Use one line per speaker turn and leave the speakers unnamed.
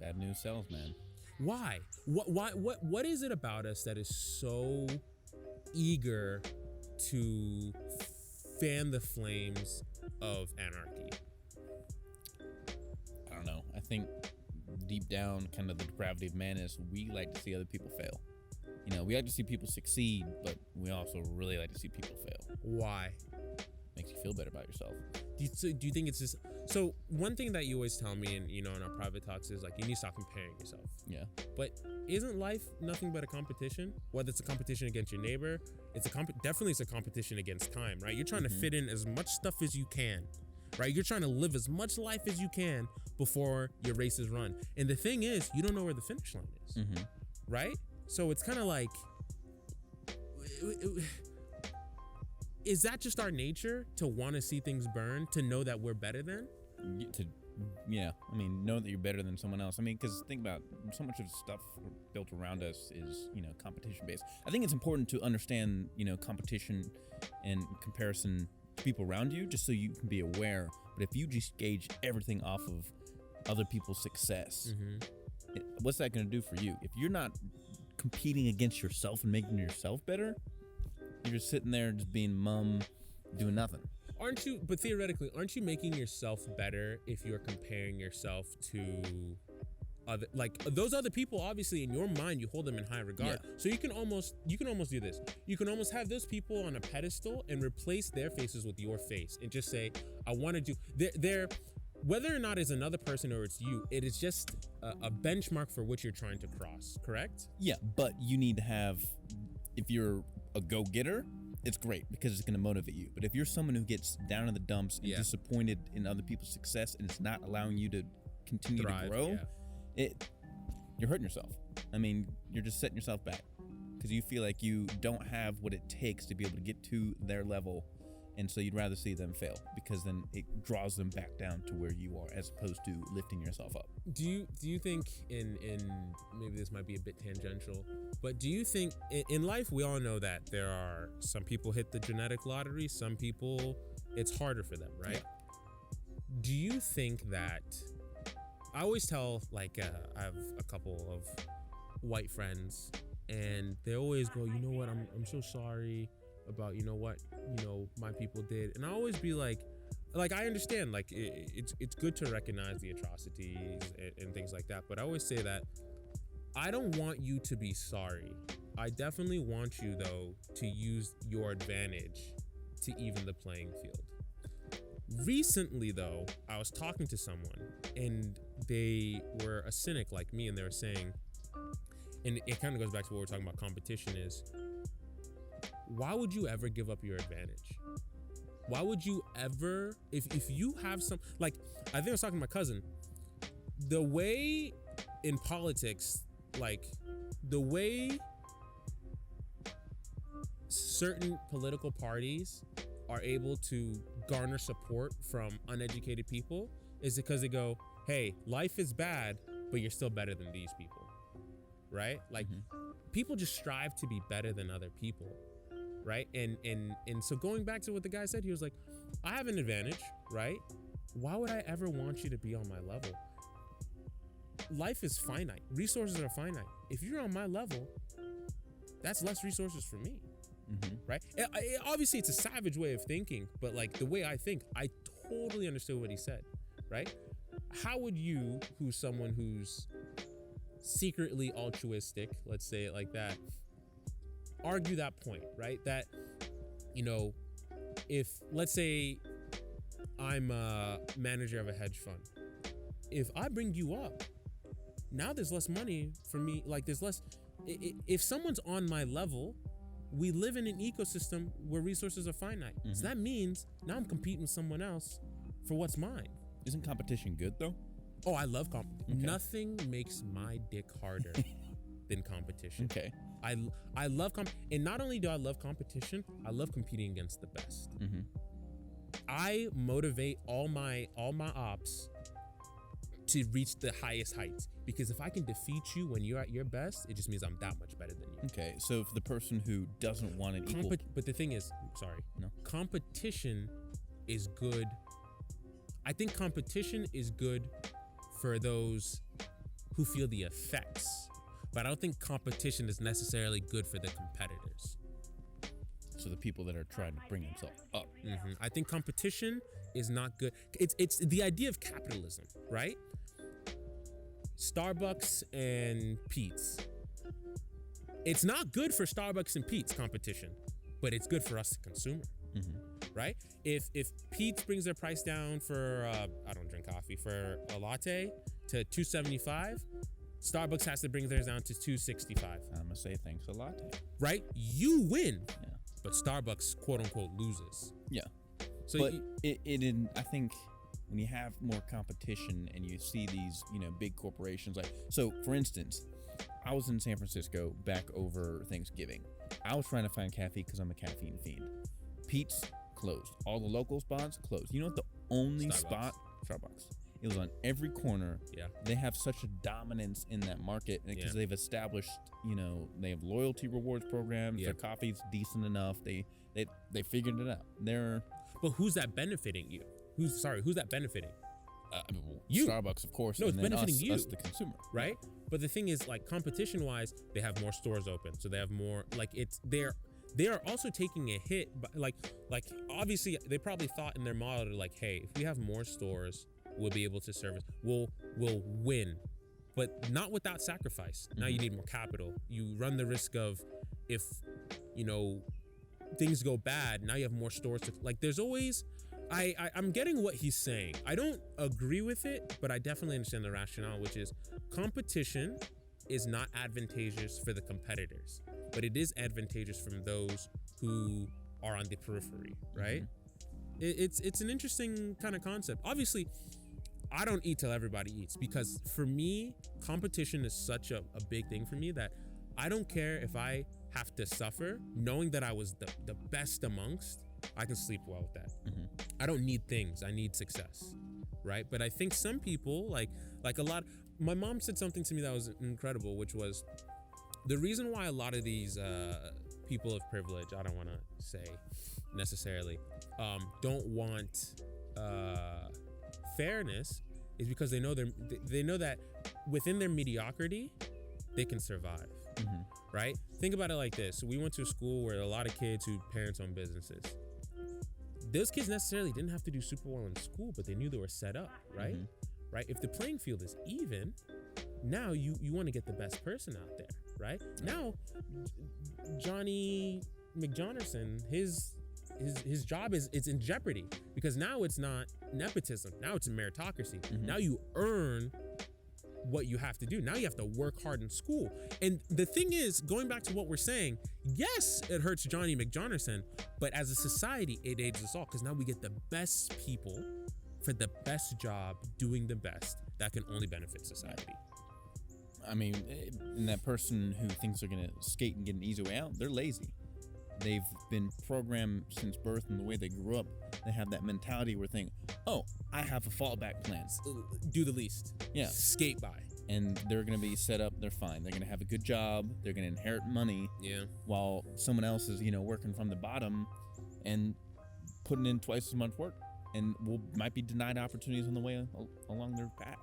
Bad news sells, man.
Why? What is it about us that is so eager to fan the flames of anarchy?
I don't know. I think deep down, kind of the depravity of man is we like to see other people fail. You know, we like to see people succeed, but we also really like to see people fail.
Why?
Makes you feel better about yourself.
Do you think it's just so? One thing that you always tell me, and in our private talks, is like you need to stop comparing yourself.
Yeah.
But isn't life nothing but a competition? Whether it's a competition against your neighbor, definitely it's a competition against time, right? You're trying to fit in as much stuff as you can, right? You're trying to live as much life as you can before your race is run. And the thing is, you don't know where the finish line is, right? So it's kind of like, is that just our nature to want to see things burn, to know that we're better than?
Yeah, I mean, know that you're better than someone else. I mean, because think about so much of the stuff built around us is, competition based. I think it's important to understand, competition and comparison to people around you, just so you can be aware. But if you just gauge everything off of other people's success, what's that going to do for you? If you're not competing against yourself and making yourself better, you're just sitting there just being mum, doing nothing.
But theoretically, aren't you making yourself better if you're comparing yourself to other, like those other people? Obviously, in your mind, you hold them in high regard. Yeah. So you can almost do this. You can almost have those people on a pedestal and replace their faces with your face and just say, I want to do, they're whether or not it's another person or it's you, it is just a benchmark for which you're trying to cross, correct?
Yeah, but you need to have, if you're a go-getter, it's great because it's going to motivate you. But if you're someone who gets down in the dumps and disappointed in other people's success and it's not allowing you to continue to grow, you're hurting yourself. I mean, you're just setting yourself back because you feel like you don't have what it takes to be able to get to their level. And so you'd rather see them fail because then it draws them back down to where you are as opposed to lifting yourself up.
Do you think in maybe this might be a bit tangential, but do you think in life we all know that there are some people hit the genetic lottery, some people it's harder for them, right? Yeah. Do you think that, I always tell, like I have a couple of white friends and they always go, you know what, I'm so sorry about what my people did, and I always be like I understand, like it's good to recognize the atrocities and things like that, but I always say that I don't want you to be sorry. I definitely want you though to use your advantage to even the playing field. Recently though, I was talking to someone and they were a cynic like me, and they were saying, and it kind of goes back to what we're talking about, competition is, why would you ever give up your advantage? Why would you ever, if you have some, like, I think I was talking to my cousin, the way in politics, like the way certain political parties are able to garner support from uneducated people is because they go, hey, life is bad, but you're still better than these people, right? Like people just strive to be better than other people. Right. And so going back to what the guy said, he was like, I have an advantage, right? Why would I ever want you to be on my level? Life is finite. Resources are finite. If you're on my level, that's less resources for me. Right. Obviously, it's a savage way of thinking, but like the way I think, I totally understood what he said. Right. How would you, who's someone who's secretly altruistic, let's say it like that, argue that point, right? That, if let's say I'm a manager of a hedge fund, if I bring you up, now there's less money for me. Like there's less, if someone's on my level, we live in an ecosystem where resources are finite. So that means now I'm competing with someone else for what's mine.
Isn't competition good though?
Oh, I love competition. Okay. Nothing makes my dick harder than competition. Okay. I love and not only do I love competition, I love competing against the best. I motivate all my ops to reach the highest heights, because if I can defeat you when you're at your best, it just means I'm that much better than you.
Okay, so for the person who doesn't want an equal,
but the thing is, competition is good. I think competition is good for those who feel the effects. But I don't think competition is necessarily good for the competitors.
So the people that are trying to bring themselves up.
I think competition is not good. It's the idea of capitalism, right? Starbucks and Pete's. It's not good for Starbucks and Pete's competition, but it's good for us, the consumer, right? If Pete's brings their price down for I don't drink coffee, for a latte to $2.75, Starbucks has to bring theirs down to $2.65.
I'm gonna say thanks a lot.
Right? You win,
Yeah.
but Starbucks quote unquote loses.
Yeah.
So
But I think when you have more competition and you see these, big corporations, like, so for instance, I was in San Francisco back over Thanksgiving. I was trying to find cafe because I'm a caffeine fiend. Pete's closed. All the local spots closed. You know what the only spot? Starbucks. It was on every corner.
Yeah.
They have such a dominance in that market because they've established, they have loyalty rewards programs.
Yeah.
Their coffee's decent enough. They figured it out.
But who's that benefiting you? Who's that benefiting?
You. Starbucks, of course.
No, it's
and then
benefiting you.
us, the consumer.
Right? But the thing is, like, competition-wise, they have more stores open, so they have more. Like, they are also taking a hit. But like obviously, they probably thought in their model, like, hey, if we have more stores, we'll be able to service. We'll win, but not without sacrifice. Now you need more capital. You run the risk of, if things go bad, now you have more stores to. Like, there's always. I'm getting what he's saying. I don't agree with it, but I definitely understand the rationale, which is competition is not advantageous for the competitors, but it is advantageous from those who are on the periphery, right? It's an interesting kind of concept. Obviously, I don't eat till everybody eats, because for me, competition is such a big thing for me that I don't care if I have to suffer, knowing that I was the best amongst. I can sleep well with that. I don't need things. I need success, right? But I think some people, like a lot. My mom said something to me that was incredible, which was the reason why a lot of these people of privilege, I don't want to say necessarily, don't want fairness, is because they know that within their mediocrity, they can survive. Right? Think about it like this. We went to a school where a lot of kids whose parents own businesses. Those kids necessarily didn't have to do super well in school, but they knew they were set up, right? Right? If the playing field is even, now you want to get the best person out there, right? Now, Johnny McJohnerson, his job is in jeopardy, because now it's not nepotism. Now it's a meritocracy. Now you earn what you have to do. Now you have to work hard in school. And the thing is, going back to what we're saying, yes, it hurts Johnny McJohnerson, but as a society, it aids us all, because now we get the best people for the best job doing the best that can only benefit society.
I mean, and that person who thinks they're going to skate and get an easy way out, they're lazy. They've been programmed since birth, and the way they grew up, they have that mentality where they think, oh, I have a fallback plan.
Do the least.
Yeah.
Skate by.
And they're going to be set up, they're fine. They're going to have a good job, they're going to inherit money.
Yeah.
While someone else is, working from the bottom and putting in twice as much work, and might be denied opportunities on the way along their path.